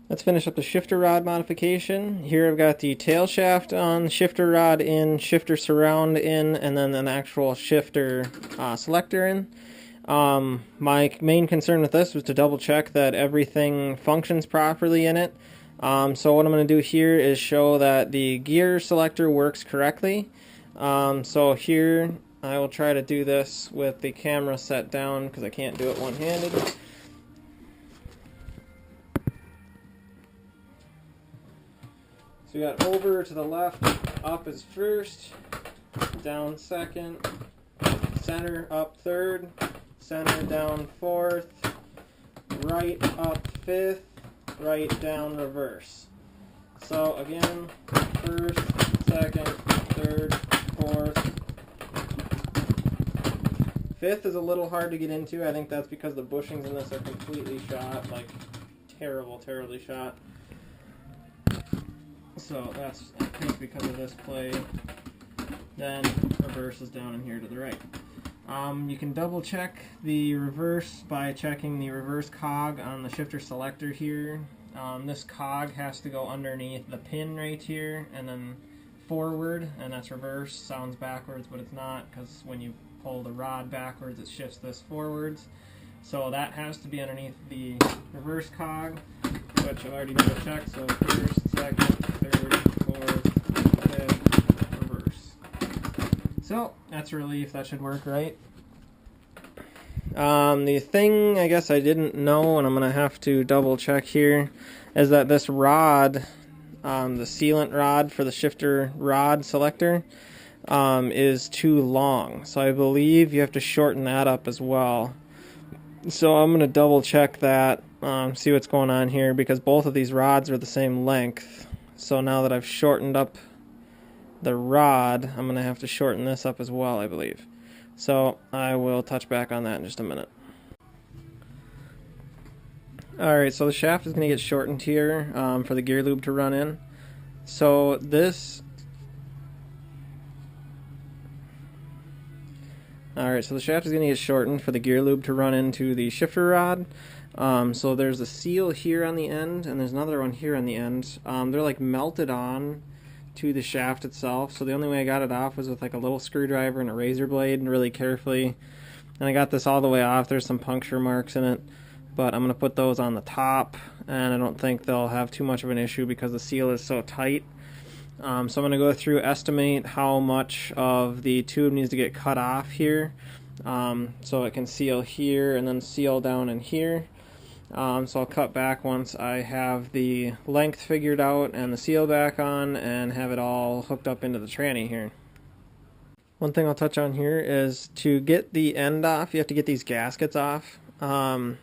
Let's finish up the shifter rod modification. Here I've got the tail shaft on, shifter rod in, shifter surround in, and then an actual shifter selector in. My main concern with this was to double check that everything functions properly in it. So what I'm going to do here is show that the gear selector works correctly. So here I will try to do this with the camera set down because I can't do it one-handed. So we got over to the left, up is first, down second, center up third, center down fourth, right up fifth, right down reverse. So again, first, second, third, fourth. Fifth is a little hard to get into. I think that's because the bushings in this are completely shot, like terribly shot. So that's, I think, because of this play. Then reverse is down in here to the right. You can double check the reverse by checking the reverse cog on the shifter selector here. This cog has to go underneath the pin right here and then forward, and that's reverse. Sounds backwards, but it's not, because when you pull the rod backwards it shifts this forwards. So that has to be underneath the reverse cog, which I've already double checked. So first, second, third, fourth, fifth, reverse. So that's a relief. That should work right. The thing I guess I didn't know, and I'm going to have to double check here, is that this rod, the sealant rod for the shifter rod selector, is too long. So I believe you have to shorten that up as well. So I'm going to double check that, see what's going on here, because both of these rods are the same length. So now that I've shortened up the rod, I'm going to have to shorten this up as well, I believe. So I will touch back on that in just a minute. Alright, so the shaft is going to get shortened here for the gear lube to run in. So this... Alright, so the shaft is going to get shortened for the gear lube to run into the shifter rod. So there's a seal here on the end, and there's another one here on the end. They're like melted on to the shaft itself, so the only way I got it off was with like a little screwdriver and a razor blade, and really carefully. And I got this all the way off. There's some puncture marks in it, but I'm going to put those on the top, and I don't think they'll have too much of an issue because the seal is so tight. So I'm going to go through, estimate how much of the tube needs to get cut off here, so it can seal here and then seal down in here. So I'll cut back once I have the length figured out and the seal back on and have it all hooked up into the tranny here. One thing I'll touch on here is to get the end off, you have to get these gaskets off. A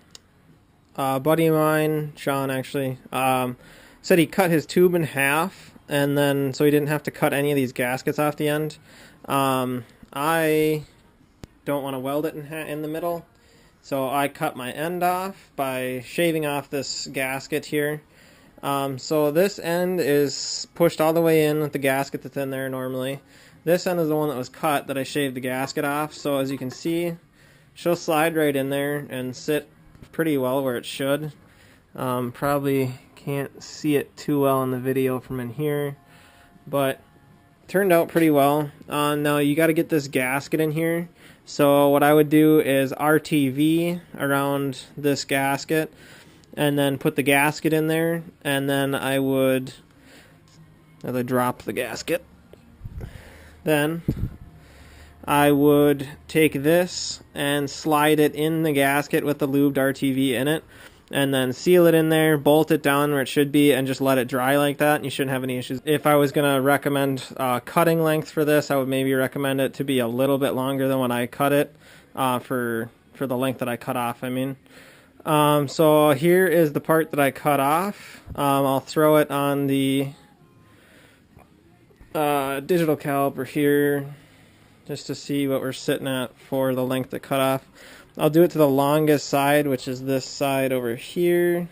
buddy of mine, Sean actually, said he cut his tube in half, and then so he didn't have to cut any of these gaskets off the end. I don't want to weld it in the middle, so I cut my end off by shaving off this gasket here. So this end is pushed all the way in with the gasket that's in there normally. This end is the one that was cut that I shaved the gasket off, so as you can see, she'll slide right in there and sit pretty well where it should. Probably can't see it too well in the video from in here, but turned out pretty well. Now you got to get this gasket in here, so what I would do is RTV around this gasket and then put the gasket in there, and then I would drop the gasket. Then I would take this and slide it in the gasket with the lubed RTV in it, and then seal it in there, bolt it down where it should be, and just let it dry like that, and you shouldn't have any issues. If I was going to recommend cutting length for this, I would maybe recommend it to be a little bit longer than when I cut it, for the length that I cut off, I mean. So here is the part that I cut off. I'll throw it on the digital caliper here, just to see what we're sitting at for the length of cut off. I'll do it to the longest side, which is this side over here.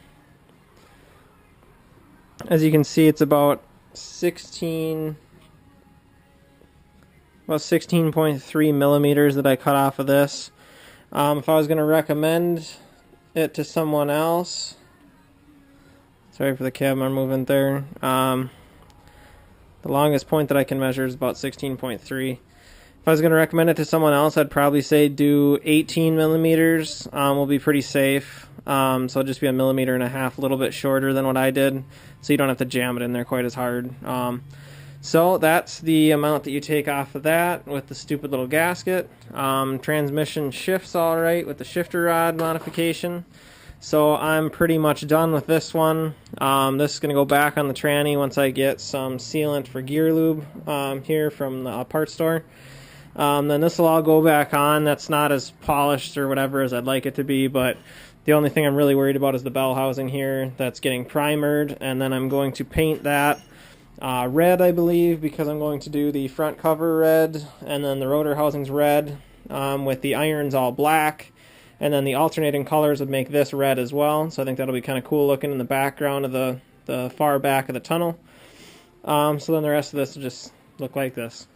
As you can see, it's about 16.3 millimeters that I cut off of this. If I was going to recommend it to someone else, let's Sorry for the camera movement there. The longest point that I can measure is about 16.3. If I was going to recommend it to someone else, I'd probably say do 18 millimeters. Will be pretty safe. So it'll just be 1.5 millimeters, a little bit shorter than what I did, so you don't have to jam it in there quite as hard. So that's the amount that you take off of that with the stupid little gasket. Transmission shifts all right with the shifter rod modification. So I'm pretty much done with this one. This is going to go back on the tranny once I get some sealant for gear lube here from the parts store. Then this will all go back on. That's not as polished or whatever as I'd like it to be, but the only thing I'm really worried about is the bell housing here that's getting primered, and then I'm going to paint that red, I believe, because I'm going to do the front cover red, and then the rotor housing's red with the irons all black, and then the alternating colors would make this red as well, so I think that'll be kind of cool looking in the background of the far back of the tunnel. So then the rest of this will just look like this.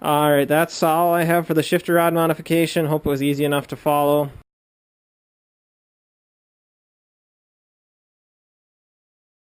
Alright, that's all I have for the shifter rod modification. Hope it was easy enough to follow.